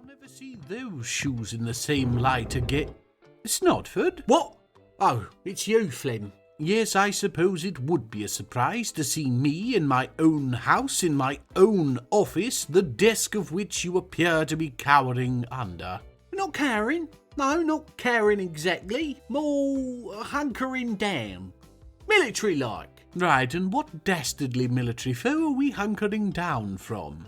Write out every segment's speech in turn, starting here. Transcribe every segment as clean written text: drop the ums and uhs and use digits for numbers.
never see those shoes in the same light again. Snodford? What? Oh, it's you, Flynn. Yes, I suppose it would be a surprise to see me in my own house, in my own office, the desk of which you appear to be cowering under. Not cowering? No, not cowering exactly. More hunkering down. Military-like. Right, and what dastardly military foe are we hunkering down from?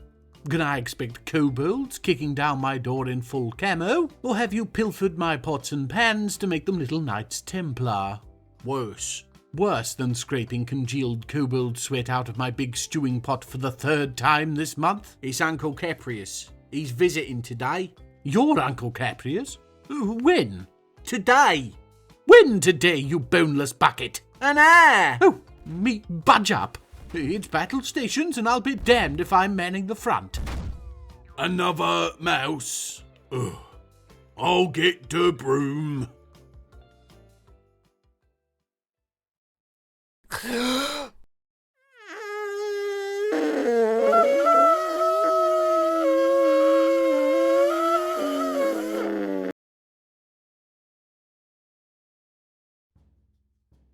Can I expect kobolds kicking down my door in full camo, or have you pilfered my pots and pans to make them little Knights Templar? Worse. Worse than scraping congealed kobold sweat out of my big stewing pot for the 3rd time this month? It's Uncle Caprius. He's visiting today. Your Uncle Caprius? When? Today. When today, you boneless bucket? An hour. Oh, me budge up. It's battle stations, and I'll be damned if I'm manning the front. Another mouse. Ugh. I'll get the broom.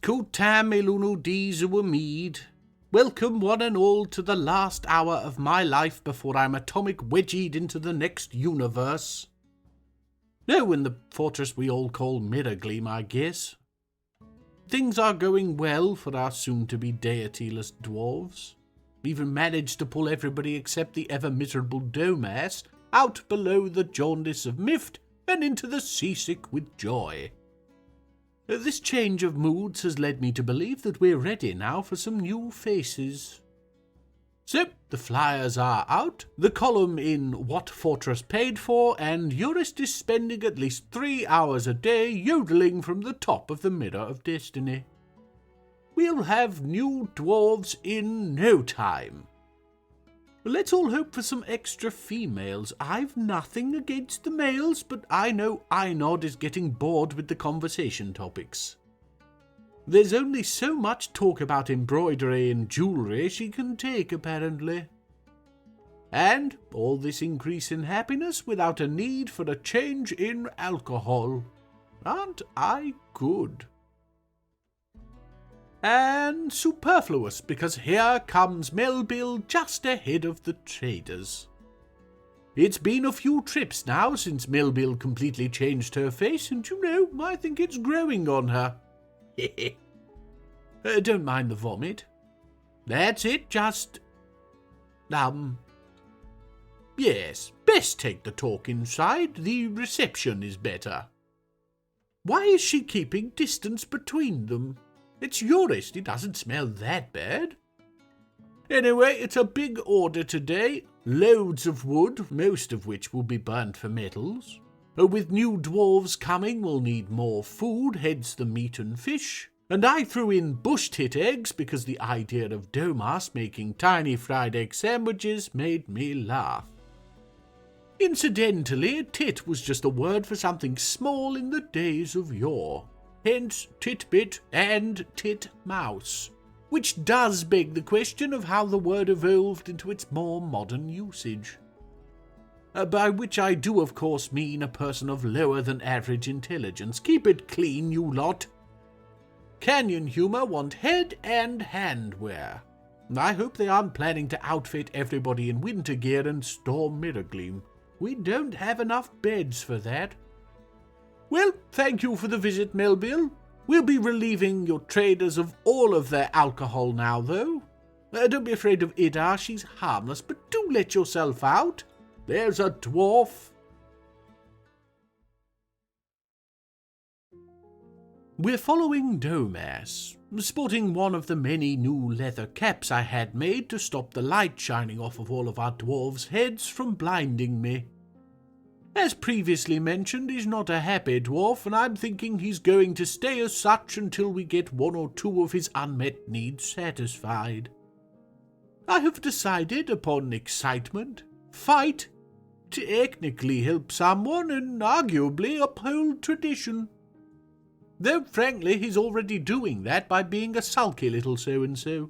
Kutam ilunu dizu mead. Welcome one and all to the last hour of my life before I'm atomic wedgied into the next universe. No, in the fortress we all call Mirrorgleam, I guess. Things are going well for our soon-to-be deityless dwarves. Even managed to pull everybody except the ever-miserable Domas out below the jaundice of mift and into the seasick with joy. This change of moods has led me to believe that we're ready now for some new faces. So, the flyers are out, the column in What Fortress Paid For, and Eurist is spending at least 3 hours a day yodeling from the top of the Mirror of Destiny. We'll have new dwarves in no time. Let's all hope for some extra females. I've nothing against the males, but I know Einod is getting bored with the conversation topics. There's only so much talk about embroidery and jewellery she can take, apparently. And all this increase in happiness without a need for a change in alcohol. Aren't I good? And superfluous, because here comes Melville just ahead of the traders. It's been a few trips now since Melville completely changed her face, and you know, I think it's growing on her. Don't mind the vomit. That's it, just... Yes, best take the talk inside. The reception is better. Why is she keeping distance between them? It's Eurist, he doesn't smell that bad. Anyway, it's a big order today. Loads of wood, most of which will be burnt for metals. With new dwarves coming, we'll need more food, hence the meat and fish. And I threw in bush tit eggs because the idea of Domas making tiny fried egg sandwiches made me laugh. Incidentally, tit was just a word for something small in the days of yore. Hence titbit and titmouse, which does beg the question of how the word evolved into its more modern usage. By which I do of course mean a person of lower than average intelligence. Keep it clean, you lot. Canyon Humor want head and handwear. I hope they aren't planning to outfit everybody in winter gear and storm Mirrorgleam. We don't have enough beds for that. Well, thank you for the visit, Melville. We'll be relieving your traders of all of their alcohol now, though. Don't be afraid of Ida, she's harmless, but do let yourself out. There's a dwarf. We're following Domas, sporting one of the many new leather caps I had made to stop the light shining off of all of our dwarves' heads from blinding me. As previously mentioned, he's not a happy dwarf, and I'm thinking he's going to stay as such until we get 1 or 2 of his unmet needs satisfied. I have decided, upon excitement, fight, to technically help someone and arguably uphold tradition. Though, frankly, he's already doing that by being a sulky little so-and-so.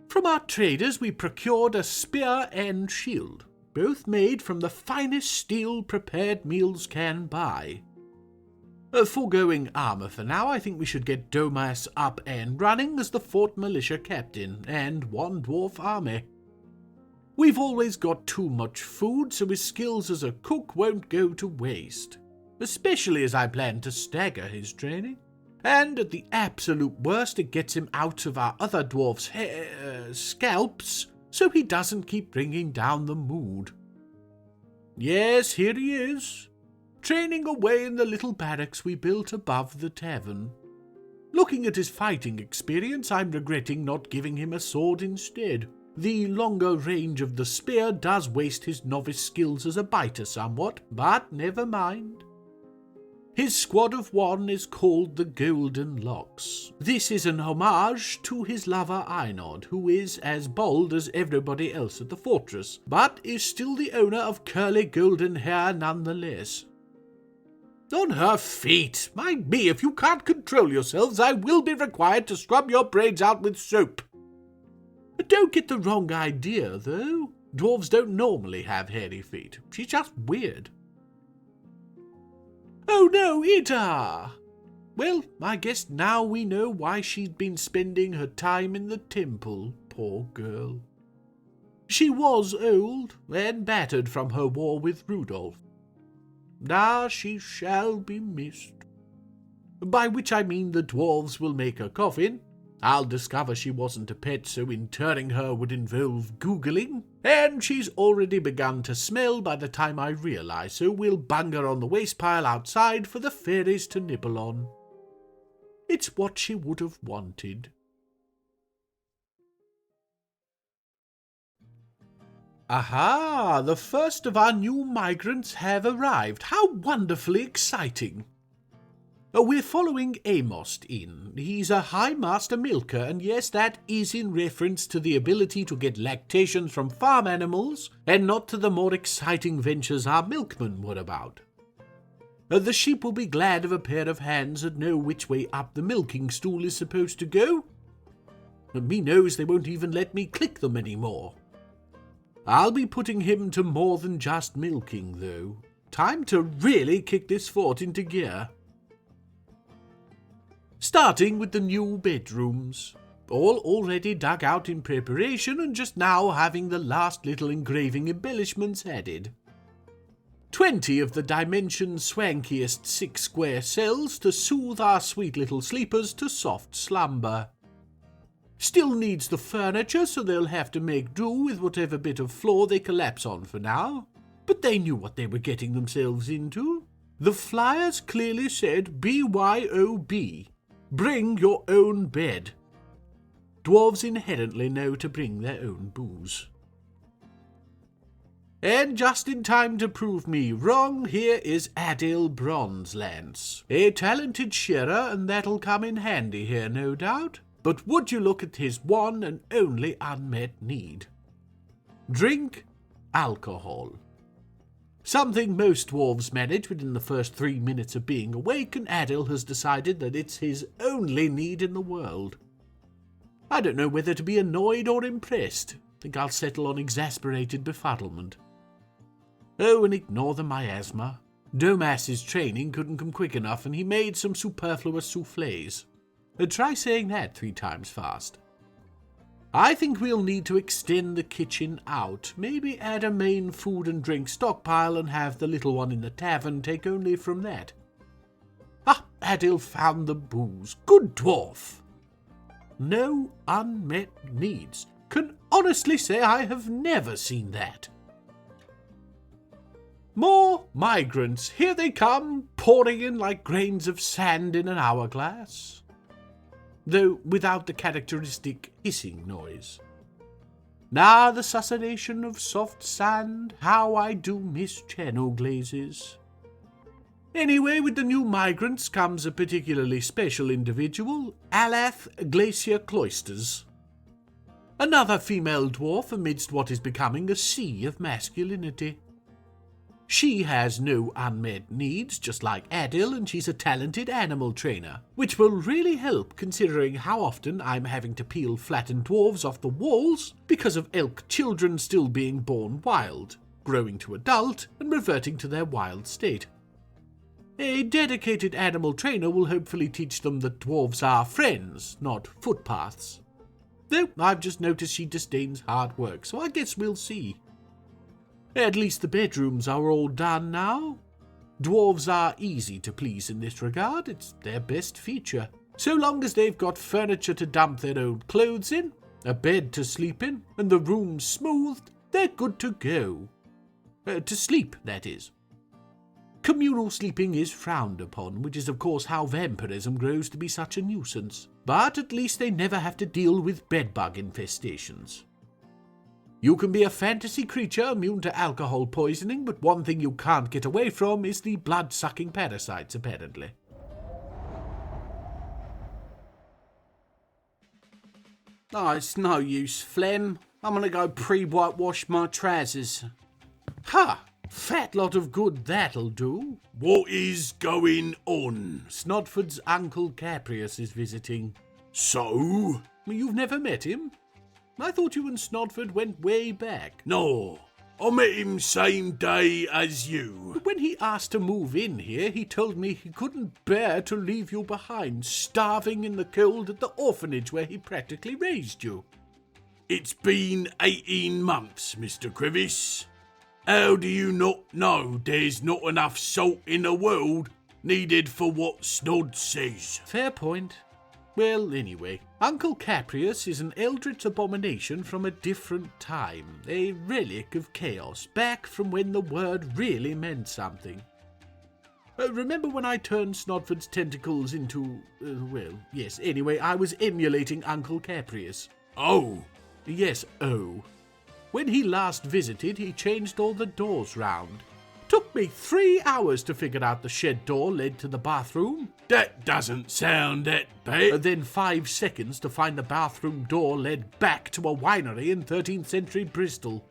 From our traders we procured a spear and shield. both made from the finest steel prepared meals can buy. Foregoing armour for now, I think we should get Domas up and running as the Fort Militia Captain and One-Dwarf army. We've always got too much food, so his skills as a cook won't go to waste, especially as I plan to stagger his training. And at the absolute worst, it gets him out of our other dwarfs' scalps, so he doesn't keep bringing down the mood. Yes, here he is, training away in the little barracks we built above the tavern. Looking at his fighting experience, I'm regretting not giving him a sword instead. The longer range of the spear does waste his novice skills as a biter somewhat, but never mind. His squad of one is called the Golden Locks. This is an homage to his lover Einod, who is as bald as everybody else at the fortress, but is still the owner of curly golden hair nonetheless. On her feet! Mind me, if you can't control yourselves, I will be required to scrub your braids out with soap. Don't get the wrong idea, though. Dwarves don't normally have hairy feet. She's just weird. Oh no, Ita! Well, I guess now we know why she'd been spending her time in the temple, poor girl. She was old and battered from her war with Rudolph. Now she shall be missed. By which I mean the dwarves will make her coffin. I'll discover she wasn't a pet, so interring her would involve Googling, and she's already begun to smell by the time I realise, so we'll bung her on the waste pile outside for the fairies to nibble on. It's what she would have wanted. Aha! The first of our new migrants have arrived. How wonderfully exciting! We're following Amos in. He's a High Master Milker, and yes, that is in reference to the ability to get lactations from farm animals, and not to the more exciting ventures our milkmen were about. The sheep will be glad of a pair of hands that know which way up the milking stool is supposed to go. Me knows they won't even let me click them anymore. I'll be putting him to more than just milking, though. Time to really kick this fort into gear. Starting with the new bedrooms, all already dug out in preparation and just now having the last little engraving embellishments added. 20 of the dimension's swankiest 6 square cells to soothe our sweet little sleepers to soft slumber. Still needs the furniture, so they'll have to make do with whatever bit of floor they collapse on for now, but they knew what they were getting themselves into. The flyers clearly said BYOB. Bring your own bed. Dwarves inherently know to bring their own booze. And just in time to prove me wrong, here is Adil Bronzelance, a talented shearer, and that'll come in handy here, no doubt. But would you look at his one and only unmet need? Drink alcohol. Something most dwarves manage within the first 3 minutes of being awake, and Adil has decided that it's his only need in the world. I don't know whether to be annoyed or impressed. Think I'll settle on exasperated befuddlement. Oh, and ignore the miasma. Domas's training couldn't come quick enough, and he made some superfluous soufflés. Try saying that 3 times fast. I think we'll need to extend the kitchen out, maybe add a main food and drink stockpile and have the little one in the tavern take only from that. Ah, Adil found the booze. Good dwarf! No unmet needs. Can honestly say I have never seen that. More migrants. Here they come, pouring in like grains of sand in an hourglass, though without the characteristic hissing noise. Now the susurration of soft sand, how I do miss channel glazes. Anyway, with the new migrants comes a particularly special individual, Alath Glacier Cloisters. Another female dwarf amidst what is becoming a sea of masculinity. She has no unmet needs, just like Adil, and she's a talented animal trainer, which will really help considering how often I'm having to peel flattened dwarves off the walls because of elk children still being born wild. growing to adult and reverting to their wild state. A dedicated animal trainer will hopefully teach them that dwarves are friends, not footpaths. Though I've just noticed she disdains hard work, so I guess we'll see. At least the bedrooms are all done now. Dwarves are easy to please in this regard, it's their best feature. So long as they've got furniture to dump their old clothes in, a bed to sleep in, and the room smoothed, they're good to go. To sleep, that is. Communal sleeping is frowned upon, which is of course how vampirism grows to be such a nuisance. But at least they never have to deal with bedbug infestations. You can be a fantasy creature immune to alcohol poisoning, but one thing you can't get away from is the blood-sucking parasites, apparently. Oh, it's no use, Flem. I'm gonna go pre-whitewash my trousers. Ha! Fat lot of good that'll do. What is going on? Snodford's Uncle Caprius is visiting. So? You've never met him? I thought you and Snodford went way back. No, I met him same day as you. When he asked to move in here, he told me he couldn't bear to leave you behind, starving in the cold at the orphanage where he practically raised you. It's been 18 months, Mr. Crevice. How do you not know there's not enough salt in the world needed for what Snod says? Fair point. Well, anyway, Uncle Caprius is an eldritch abomination from a different time, a relic of chaos, back from when the word really meant something. Remember when I turned Snodford's tentacles into, well, yes, anyway, I was emulating Uncle Caprius. Oh. Yes, oh. When he last visited, he changed all the doors round. Took me 3 hours to figure out the shed door led to the bathroom. That doesn't sound that bad. Then 5 seconds to find the bathroom door led back to a winery in 13th century Bristol.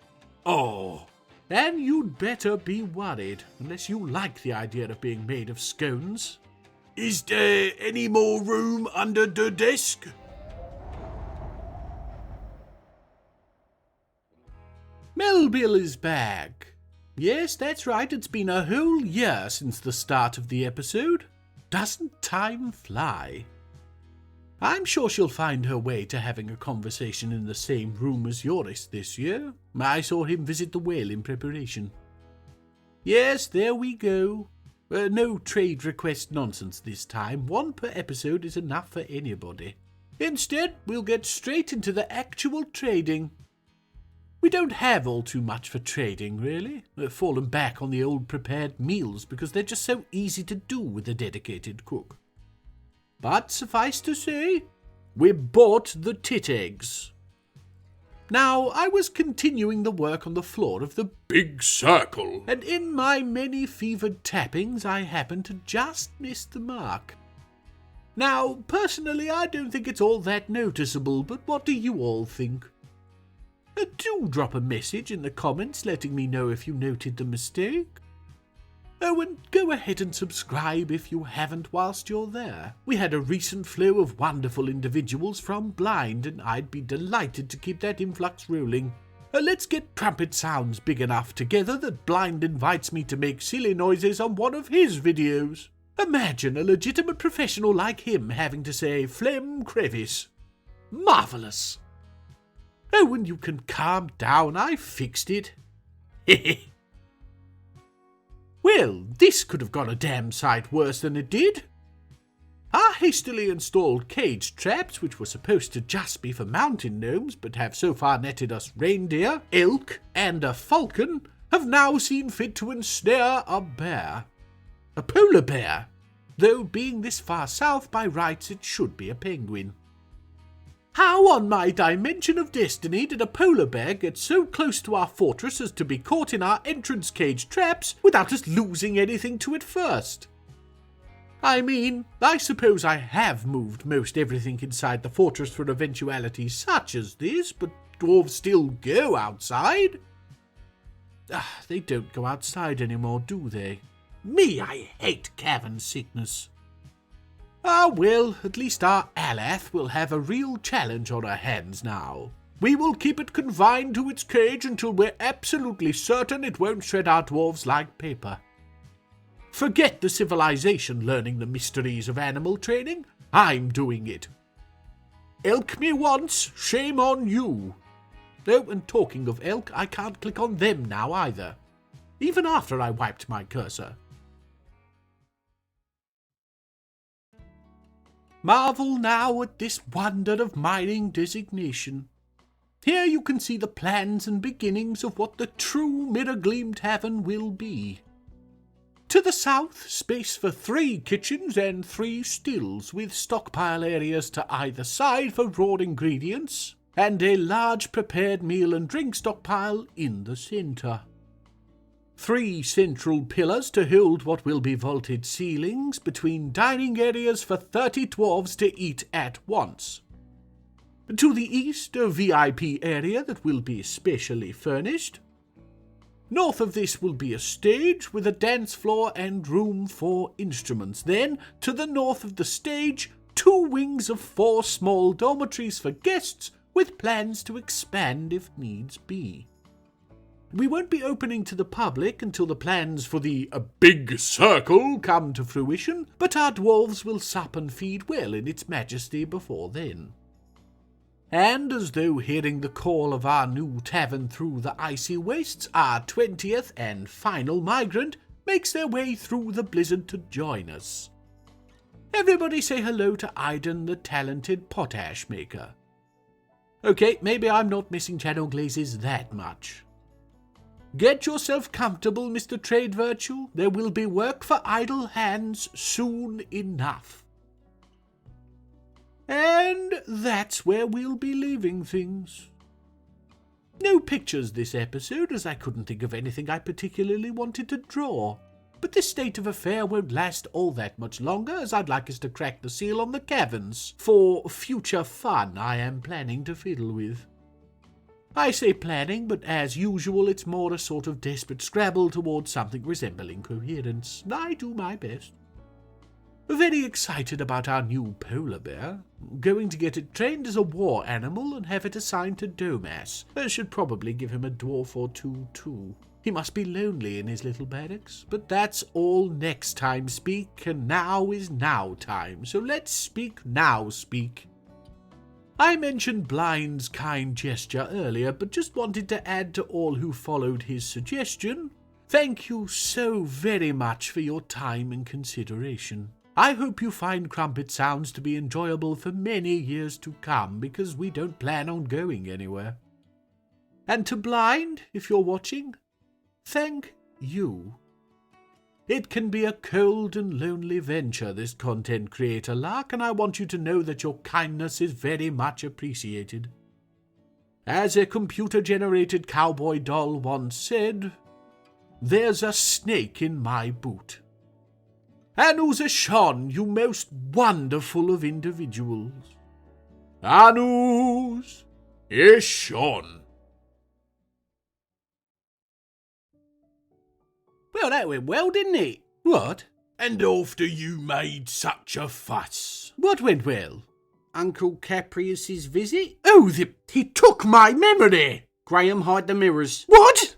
Oh. And you'd better be worried, unless you like the idea of being made of scones. Is there any more room under the desk? Melville is back. Yes, that's right, it's been a whole year since the start of the episode. Doesn't time fly? I'm sure she'll find her way to having a conversation in the same room as Yoris this year. I saw him visit the whale in preparation. Yes, there we go. No trade request nonsense this time. 1 per episode is enough for anybody. Instead, we'll get straight into the actual trading. We don't have all too much for trading, really. We've fallen back on the old prepared meals because they're just so easy to do with a dedicated cook. But suffice to say, we bought the tit eggs. Now, I was continuing the work on the floor of the big circle, and in my many fevered tappings, I happened to just miss the mark. Now, personally, I don't think it's all that noticeable, but what do you all think? Do drop a message in the comments letting me know if you noted the mistake. Oh, and go ahead and subscribe if you haven't whilst you're there. We had a recent flow of wonderful individuals from Blind, and I'd be delighted to keep that influx rolling. Let's get trumpet sounds big enough together that Blind invites me to make silly noises on one of his videos. Imagine a legitimate professional like him having to say phlegm crevice. Marvellous! Oh, and you can calm down, I fixed it. Hehe. Well, this could have gone a damn sight worse than it did. Our hastily installed cage traps, which were supposed to just be for mountain gnomes, but have so far netted us reindeer, elk, and a falcon, have now seen fit to ensnare a bear. A polar bear, though being this far south by rights it should be a penguin. How on my dimension of destiny did a polar bear get so close to our fortress as to be caught in our entrance cage traps without us losing anything to it first? I mean, I suppose I have moved most everything inside the fortress for eventualities such as this, but dwarves still go outside. They don't go outside anymore, do they? Me, I hate cavern sickness. Ah, well, at least our Alath will have a real challenge on her hands now. We will keep it confined to its cage until we're absolutely certain it won't shred our dwarves like paper. Forget the civilization learning the mysteries of animal training. I'm doing it. Elk me once, shame on you. Oh, and talking of elk, I can't click on them now either, even after I wiped my cursor. Marvel now at this wonder of mining designation. Here you can see the plans and beginnings of what the true Mirrorgleam Tavern will be. To the south, space for 3 kitchens and 3 stills, with stockpile areas to either side for raw ingredients, and a large prepared meal and drink stockpile in the centre. 3 central pillars to hold what will be vaulted ceilings between dining areas for 30 dwarves to eat at once. To the east, a VIP area that will be specially furnished. North of this will be a stage with a dance floor and room for instruments. Then, to the north of the stage, 2 wings of 4 small dormitories for guests, with plans to expand if needs be. We won't be opening to the public until the plans for the big circle come to fruition, but our dwarves will sup and feed well in its majesty before then. And as though hearing the call of our new tavern through the icy wastes, our 20th and final migrant makes their way through the blizzard to join us. Everybody say hello to Iden, the talented potash maker. Okay, maybe I'm not missing channel glazes that much. Get yourself comfortable, Mr. Trade Virtue. There will be work for idle hands soon enough. And that's where we'll be leaving things. No pictures this episode, as I couldn't think of anything I particularly wanted to draw. But this state of affair won't last all that much longer, as I'd like us to crack the seal on the caverns for future fun I am planning to fiddle with. I say planning, but as usual it's more a sort of desperate scrabble towards something resembling coherence. I do my best. Very excited about our new polar bear. Going to get it trained as a war animal and have it assigned to Domas. I should probably give him a dwarf or 2 too. He must be lonely in his little barracks, but that's all next time speak, and now is now time, so let's speak now speak. I mentioned Blind's kind gesture earlier, but just wanted to add to all who followed his suggestion. Thank you so very much for your time and consideration. I hope you find Crumpet Sounds to be enjoyable for many years to come, because we don't plan on going anywhere. And to Blind, if you're watching, thank you. It can be a cold and lonely venture, this content creator lark, and I want you to know that your kindness is very much appreciated. As a computer-generated cowboy doll once said, "There's a snake in my boot." Anus Ashon, you most wonderful of individuals. Anus Ashon. Well, that went well, didn't it? What? And after you made such a fuss. What went well? Uncle Caprius's visit? Oh, he took my memory. Graham, hide the mirrors. What?